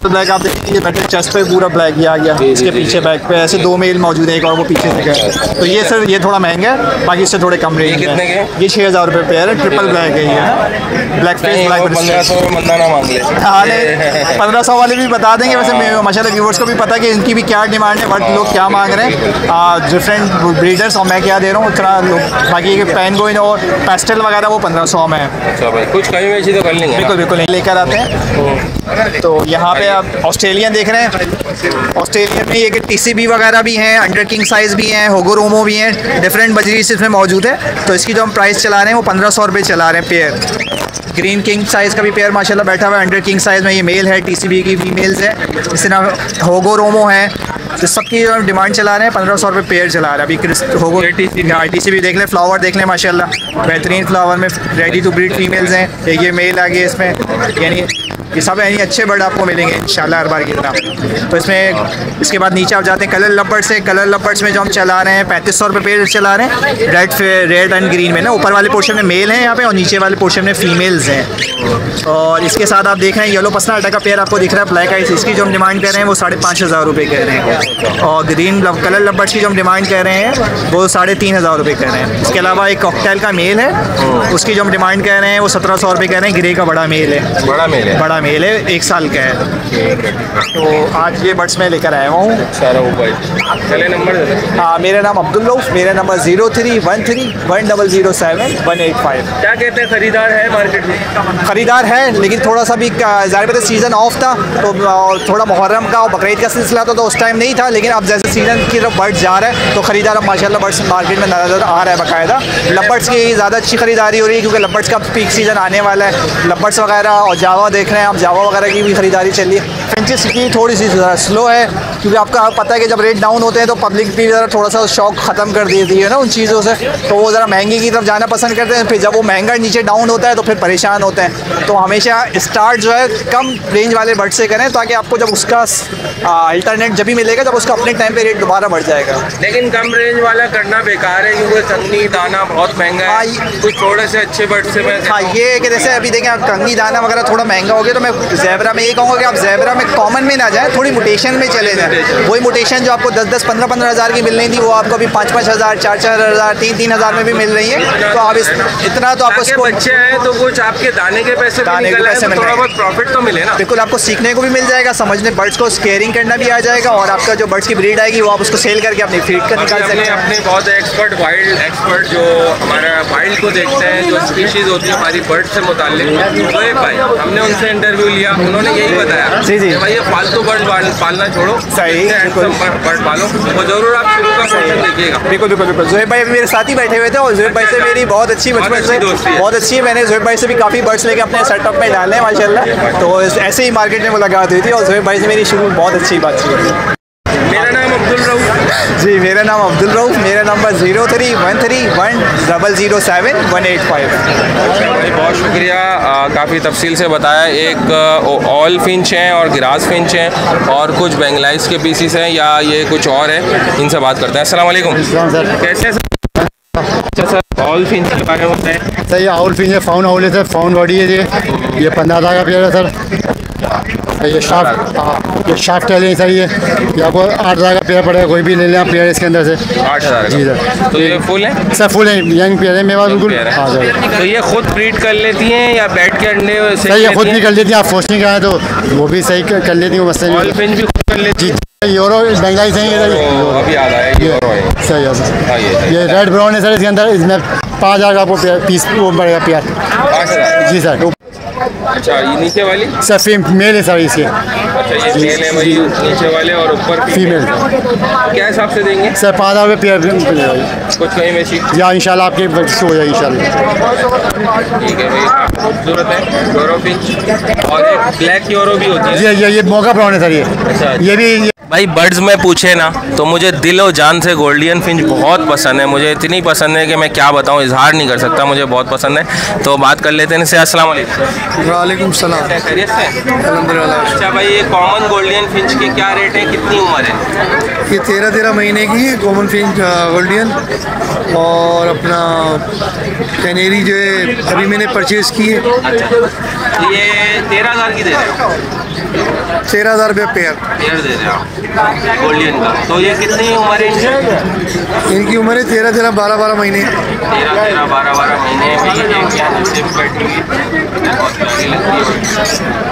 S13: तो ब्लैक आप देखेंगे, ये बैठे चेस्ट पे पूरा ब्लैक ही आ गया, इसके पीछे बैक पे ऐसे 2 मेल मौजूद है, एक और वो पीछे से गया। तो ये सर ये थोड़ा महंगा है, बाकी इससे थोड़े कम रेंज
S1: कितने के?
S13: ये 6000 रुपये पेयर है, ट्रिपल ब्लैक है ये, ब्लैक फेस ब्लैक।
S1: 1500 मंदा ना मांग ले।
S13: हाँ 1500 वाले भी बता देंगे। वैसे माशाल्लाह व्यूवर्स को भी पता है कि इनकी भी क्या डिमांड है, बट लोग क्या मांग रहे हैं, डिफरेंट ब्रीडर्स, और मैं क्या दे रहा हूँ उतना लोग। बाकी पेंगुइन और पेस्टल वगैरह वो 1500 में है।
S1: कुछ कमी बेची तो कर लेंगे।
S13: बिल्कुल बिल्कुल लेकर आते हैं। तो यहाँ पे आप ऑस्ट्रेलियन देख रहे हैं, ऑस्ट्रेलियन में ये कि TCB वगैरह भी हैं, अंडर किंग साइज़ भी हैं, होगो रोमो भी हैं, डिफरेंट बजरीस इसमें मौजूद है। तो इसकी जो हम प्राइस चला रहे हैं वो 1500 रुपये चला रहे हैं पेयर। ग्रीन किंग साइज़ का भी पेयर माशाल्लाह बैठा हुआ है, अंडर किंग साइज़ में। ये मेल है, TCB की फीमेल्स है, इस तरह होगो रोमो है। तो सबकी जो डिमांड चला रहे हैं 1500 रुपये पेयर चला रहे हैं अभी। होगो TCB देख लें, फ्लावर देख लें माशाल्लाह बेहतरीन फ्लावर में, रेडी टू ब्रीड फीमेल्स हैं। ये मेल आ गया इसमें, यानी ये सब यानी अच्छे बर्ड आपको मिलेंगे इंशाल्लाह हर बार की तरह। तो इसमें इसके बाद नीचे आप जाते हैं कलर लबर्ड से। कलर लबर्ड्स में जो हम चला रहे हैं 3500 रुपये पेयर चला रहे हैं, रेड एंड ग्रीन में ना। ऊपर वाले पोर्शन में मेल है यहाँ पे, और नीचे वाले पोर्शन में फीमेल्स हैं। और इसके साथ आप देख रहे हैं येलो पसना अड्डा का पेयर आपको दिख रहा है, ब्लैक आइस। इसकी जो हम डिमांड कर रहे हैं वो 5500 रुपये कह रहे हैं। और ग्रीन कलर लबर्ड्स की जो हम डिमांड कर रहे हैं वो 3500 रुपये कह रहे हैं। इसके अलावा एक कॉकटेल का मेल है, उसकी जो हम डिमांड कर रहे हैं वो 1700 रुपये कह रहे हैं। ग्रे का बड़ा मेल है,
S1: बड़ा मेल है,
S13: बड़ा बड़ा मेल है, 1 साल का है। तो आज ये बर्ड्स मैं लेकर आया हूँ।
S1: चले नंबर दे दो।
S13: हाँ, मेरा नाम अब्दुल रऊफ, मेरा नंबर 0313100185।
S1: क्या कहते हैं, खरीदार है मार्केट में?
S13: खरीदार है, लेकिन थोड़ा सा भी ज़ाहिर बात है सीज़न ऑफ था, तो थोड़ा मुहर्रम का और बकरीद का सिलसिला था, तो उस टाइम नहीं था। लेकिन अब जैसे सीज़न की तरफ बर्ड्स जा रहा है तो ख़रीदार अब माशाल्लाह बर्ड्स मार्केट में नज़र आ रहा है बाकायदा। लबर्ड्स की ज़्यादा अच्छी खरीदारी हो रही है, क्योंकि लबर्ड्स का पीक सीज़न आने वाला है। लबर्ड्स वगैरह और जावा देख रहे हैं, अब जावा वगैरह की भी खरीदारी चल रही है। फिंचेस की थोड़ी सी स्लो है, क्योंकि आपका पता है कि जब रेट डाउन होते हैं तो पब्लिक भी ज़रा थोड़ा सा शौक ख़त्म कर देती है ना उन चीज़ों से, तो वो ज़रा महंगी की तरफ जाना पसंद करते हैं। फिर जब वो महंगा नीचे डाउन होता है तो फिर परेशान होते हैं। तो हमेशा स्टार्ट जो है कम रेंज वाले बर्ड से करें, ताकि आपको जब उसका अल्टरनेट जब भी मिलेगा जब उसका अपने टाइम पे रेट दोबारा बढ़ जाएगा।
S1: लेकिन कम रेंज वाला करना बेकार है, क्योंकि कंगी दाना बहुत महंगा है। कुछ थोड़े से अच्छे बर्ड से मैं
S13: हाँ, ये है कि जैसे अभी देखें, कंगी दाना वगैरह थोड़ा महंगा हो गया, तो मैं ज़ेबरा में ये कहूँगा कि आप ज़ेबरा में कॉमन में ना जाएँ, थोड़ी मुटेशन में चले जाएँ। वही मुटेशन जो आपको 10-10, 15-15 हज़ार की मिल रही थी, वो आपको अभी 5-5 हज़ार, 4-4 हज़ार, 3-3 हज़ार में भी मिल रही है। तो आप इतना तो आपको
S1: बच्चे हैं तो कुछ आपके दाने के पैसे थोड़ा बहुत प्रॉफिट तो मिले ना।
S13: बिल्कुल, आपको सीखने को भी मिल जाएगा, समझने बर्ड्स को स्केयरिंग करना भी आ जाएगा, और आपका जो बर्ड्स की ब्रीड आएगी वो आप उसको सेल करके अपनी फीड कर निकाल सकते हैं।
S1: अपने बहुत एक्सपर्ट वाइल्ड एक्सपर्ट जो हमारा वाइल्ड को देखते हैं, जो स्पीशीज़ होती है हमारी बर्ड से मुताल्लिक, शोएब भाई, हमने उनसे इंटरव्यू लिया, उन्होंने यही बताया
S13: जी
S1: भाई ये फालतू बर्ड पालना छोड़ो,
S13: सही
S1: बर्ड पालो, वो जरूर आप शुरू का पोर्शन देखिएगा।
S13: बिल्कुल बिल्कुल बिल्कुल। ज़ोएब भाई मेरे साथ ही बैठे हुए थे, और ज़ोएब भाई से मेरी बहुत अच्छी बचपन से बहुत अच्छी है। मैंने ज़ोएब भाई से भी काफ़ी बर्ड्स लेके अपने सेटअप में डाले हैं माशाल्लाह। तो ऐसे ही मार्केट में मुलाकात हुई थी, और ज़ोएब भाई से मेरी शुरू बहुत अच्छी बात थी।
S1: मेरा नाम अब्दुल रऊफ
S13: जी, मेरा नाम अब्दुल रऊफ, मेरा नंबर 0313100185।
S1: भाई बहुत शुक्रिया, काफ़ी तफसील से बताया। एक ऑल फिंच हैं और गिराज फिंच हैं, और कुछ बेंगलाइज के पीसीस हैं, या ये कुछ और है, इनसे बात करते हैं। अस्सलाम वालेकुम सर, कैसे सर? अच्छा सर, ऑल फिंच के बारे में बताएं।
S14: सर ये ऑल फिंच है, फाउन हाउल है सर, फाउन बॉडी है ये 15,000 का पेयर है सर। ये शाफ्ट है सर, ये आपको 8,000 का पेयर पड़ेगा, कोई भी ले लें आप पेयर इसके अंदर से।
S1: 8,000
S14: जी सर।
S1: तो ये फुल है
S14: सर? फुल है, यंग पेयर है मेरे पास बिल्कुल। हाँ सर।
S1: तो ये खुद ब्रीड कर लेती हैं या बैठ के अंडे?
S14: सर ये खुद भी कर लेती हैं, आप फोस्टिंग कराएं तो वो भी सही कर लेती हैं, मसला
S1: ऑल फिंच भी खुद कर लेती
S14: जी। यूरो बेंगलाइज है ये,
S1: अभी याद आया यूरो है।
S14: सही है सर। ये रेड ब्राउन है सर, इसके अंदर इसमें 5,000 का आपको पीस वो पड़ेगा पेयर।
S1: 5,000
S14: जी सर।
S1: अच्छा, ये नीचे वाली
S14: सर मेल है सर इसके।
S1: अच्छा, ये मेल है भाई, नीचे वाले, और ऊपर
S14: फीमेल।
S1: क्या हिसाब से देंगे
S14: सर? 5,000 रुपये पेयर।
S1: कुछ कहीं में सी
S14: या इंशाल्लाह आपके हो जाए इंशाल्लाह।
S1: ठीक है भाई, खूबसूरत है यूरो फिंच, और एक ब्लैक यूरो भी होती है।
S14: ये मोगा ब्राउन है सर ये।
S1: अच्छा,
S14: ये भी
S1: भाई बर्ड्स में पूछे ना तो मुझे दिल और जान से गोल्डन फिंच बहुत पसंद है। मुझे इतनी पसंद है कि मैं क्या बताऊं, इजहार नहीं कर सकता, मुझे बहुत पसंद है। तो बात कर लेते हैं इनसे। अस्सलाम वालेकुम।
S15: वालेकुम सलाम।
S1: खैरियत से?
S15: अल्हम्दुलिल्लाह।
S1: अच्छा भाई, ये कॉमन गोल्डन फिंच के क्या रेट है, कितनी उम्र है?
S15: ये 13 महीने की है कॉमन फिंच गोल्डन, और अपना कैनेरी जो है अभी मैंने परचेज़ की है।
S1: अच्छा, ये 13,000 की दे रहे हो?
S15: 13,000 रुपये पेयर
S1: दे रहे हो गोल्डन का। तो ये कितनी उम्र है
S15: इनकी? उम्र है 13-13, 12-12 महीने।
S1: 13-13, 12-12 महीने में ये बैठी हुई बहुत प्यारी लगती है।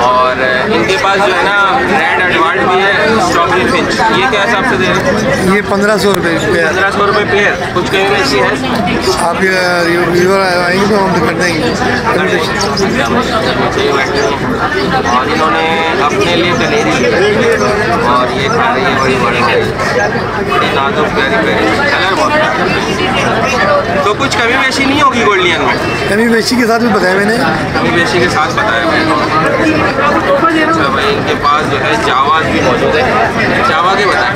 S1: और इनके पास जो है ना रेड एडवार्ड भी है, स्ट्रॉबेरी फिंच, ये क्या हिसाब से दे रहे हैं?
S15: ये 1,500 रुपये पेयर।
S1: 1,500 रुपये पेयर। कुछ कहीं में सी है?
S15: आप रिवर आएंगे तो हम कर देंगे।
S1: और इन्होंने अपने लिए कनेरी, और ये खा रही है बड़ी बड़ी नाजुक प्यारी प्यारी, कलर बहुत प्यारा। तो कुछ कमी बेशी नहीं होगी गोल्डियन में?
S15: कमी बेशी के साथ भी बताया मैंने।
S1: कमी बेशी के साथ बताया मैंने। अच्छा भाई, इनके पास जो है जावा भी मौजूद है। जावा के बताएं।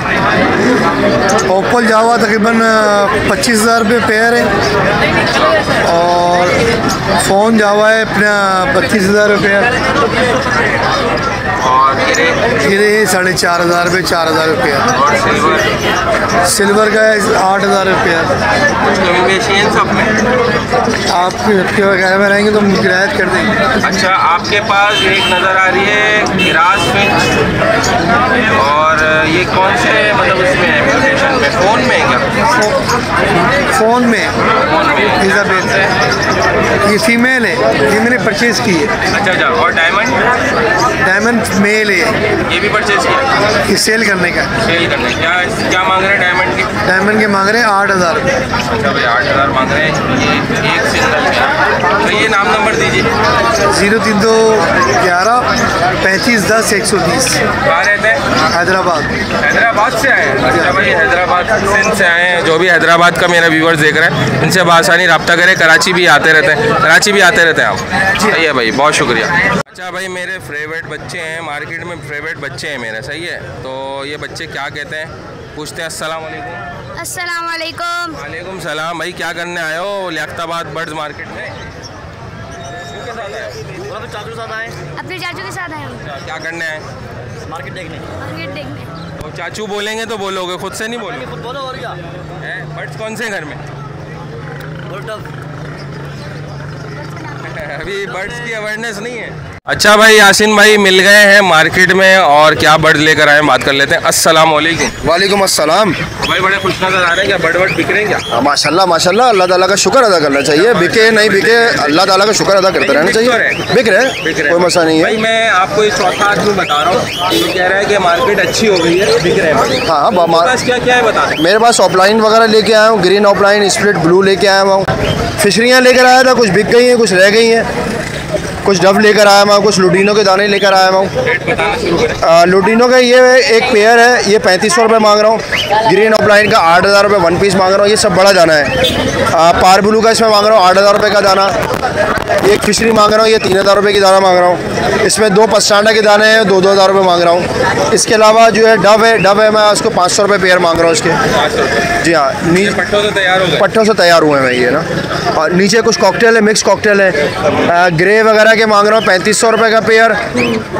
S15: ओपल जावा तकरीबन 25,000 रुपये पेयर है, और फ़ोन जावा है अपना 32,000 रुपये,
S1: और
S15: गिरे 4,500 रुपये, 4,000 रुपये।
S1: और
S15: सिल्वर का है 8,000 रुपये।
S1: कमी बेशी है सब में?
S15: आप सबके वगैरह में रहेंगे तो हम किरायत कर देंगे।
S1: अच्छा, आपके पास एक नज़र आ रही है गिराज फिंच, और ये कौन से मतलब इसमें है म्यूटेशन में? फ़ोन में है क्या?
S15: फ़ोन में इजाबेल है, ये फीमेल है, ये मैंने परचेज़ की है।
S1: अच्छा, और डायमंड?
S15: डायमंड मेल है।
S1: ये भी परचेज किया?
S15: ये सेल करने का।
S1: सेल करने क्या क्या मांग रहे हैं डायमंड के?
S15: डायमंड के मांग रहे हैं 8,000।
S1: अच्छा भाई 8,000 मांग रहे हैं ये एक सिंगल का। तो ये नाम नंबर दीजिए।
S15: 0311 35 10 120।
S1: कहाँ रहते हैं?
S15: हैदराबाद।
S1: हैदराबाद से आए हैं? अच्छा भाई हैदराबाद सिंध से आए हैं। जो भी हैदराबाद का मेरा व्यूवर्स देख रहे हैं इनसे बआसानी रब्ता करें। कराची भी आते रहते हैं, कराची भी आते रहते हैं आप। सही है भाई, बहुत शुक्रिया। अच्छा भाई मेरे फेवरेट बच्चे हैं, मार्केट में फेवरेट बच्चे हैं मेरे, सही है। तो ये बच्चे क्या कहते हैं पूछते हैं। अस्सलाम वालेकुम।
S9: अस्सलाम वालेकुम।
S1: वालेकुम सलाम। भाई क्या करने आए हो लियाकताबाद बर्ड्स मार्केट में? किसके साथ आए हो?
S9: अपने चाचू के साथ आए। अपने चाचू के साथ आए हम।
S1: क्या करने आए?
S9: मार्केट देखने। मार्केट देखने।
S1: तो चाचू बोलेंगे तो बोलोगे, खुद से नहीं बोलोगे?
S9: खुद बोलो और क्या
S1: है। बर्ड्स कौन से घर में? अभी बर्ड्स की अवेयरनेस नहीं है। अच्छा भाई यासीन भाई मिल गए हैं मार्केट में और क्या बर्ड लेकर आए हैं बात कर लेते हैं। अस्सलाम वालेकुम।
S16: वालेकुम अस्सलाम।
S1: भाई बड़े खुश नजर आ रहे हैं, क्या बर्ड वर्ड बिक रहे हैं क्या?
S16: माशाल्लाह माशाल्लाह, अल्लाह ताला का शुक्र अदा करना चाहिए। बिके नहीं बिके अल्लाह ताला का शुक्र अदा करते रहना चाहिए। बिक रहे कोई मसला नहीं है।
S1: भाई मैं आपको एक चौथा आदमी बता रहा हूँ जो कह रहा है कि मार्केट अच्छी हो गई है, बिक रहे हैं।
S16: हाँ
S1: क्या क्या है बता दें।
S16: मेरे पास ऑफलाइन वगैरह लेके आया हूँ, ग्रीन ऑफलाइन स्प्लिट ब्लू लेके आया हूँ। फिशरियाँ लेकर आया था, कुछ बिक गई हैं कुछ रह गई हैं। कुछ डव लेकर आया मैं, कुछ लुटीनो के दाने लेकर आया मैं। लुटीनो का ये एक पेयर है, ये 3500 रुपये मांग रहा हूँ। ग्रीन ऑफलाइन का 8,000 रुपये वन पीस मांग रहा हूँ। ये सब बड़ा दाना है। पार ब्लू का इसमें मांग रहा हूँ 8,000 रुपये का दाना। एक फिशरी मांग रहा हूँ, ये 3,000 रुपये की दाना मांग रहा हूँ। इसमें 2 पस्टांडा के दाने हैं, 2,000 रुपये मांग रहा हूँ। इसके अलावा जो है डव है मैं उसको 500 रुपये पेयर मांग रहा हूँ इसके। जी हाँ,
S1: पट्टों से तैयार हो गए?
S16: पट्टों से तैयार हुए हैं ये ना। और नीचे कुछ कॉकटेल है, मिक्स कॉकटेल है। ग्रे वगैरह के मांग रहा हूँ 3500 रुपये का पेयर।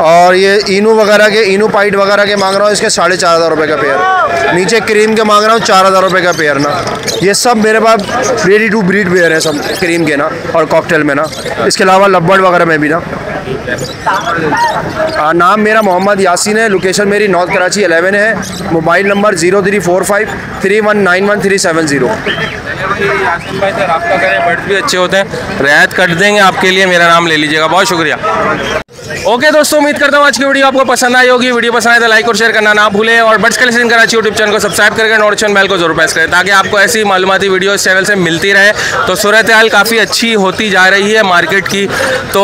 S16: और ये इनू वगैरह के, इनू पाइट वगैरह के मांग रहा हूँ इसके 4,500 रुपये का पेयर। नीचे क्रीम के मांग रहा हूँ 4,000 रुपये का पेयर ना। ये सब मेरे पास रेडी टू ब्रीड पेयर है सब क्रीम के ना और कॉकटेल में ना। इसके अलावा लवबर्ड वगैरह में भी ना। नाम मेरा मोहम्मद यासीन है। लोकेशन मेरी नॉर्थ कराची 11 है। मोबाइल नंबर 0345 3191
S1: यासीन भाई से रब्ता करें, बर्ड्स भी अच्छे होते हैं, रियायत कर देंगे आपके लिए। मेरा नाम ले लीजिएगा, बहुत शुक्रिया। ओके दोस्तों, उम्मीद करता हूँ आज की वीडियो आपको पसंद आई होगी। वीडियो पसंद आए तो लाइक और शेयर करना ना भूलें और birds collection Karachi YouTube channel को सब्सक्राइब करके नोटिफिकेशन बेल को जरूर प्रेस करें ताकि आपको ऐसी मालूमाती वीडियो इस चैनल से मिलती रहे। तो सूरत हाल काफ़ी अच्छी होती जा रही है मार्केट की, तो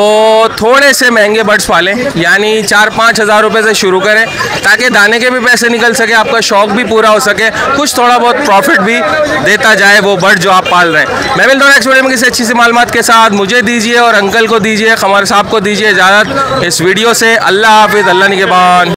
S1: थोड़े से महंगे बर्ड्स पालें, यानी 4-5 हज़ार रुपये से शुरू करें ताकि दाने के भी पैसे निकल सके, आपका शौक भी पूरा हो सके, कुछ थोड़ा बहुत प्रॉफिट भी देता जाए वो बर्ड जो आप पाल रहे हैं। मैं मिलता हूँ नेक्स्ट वीडियो में किसी अच्छी सी मालूमात के साथ। मुझे दीजिए और अंकल को दीजिए, खमर साहब को दीजिए इजाज़त इस वीडियो से। अल्लाह हाफिज़, अल्लाह निगहबान।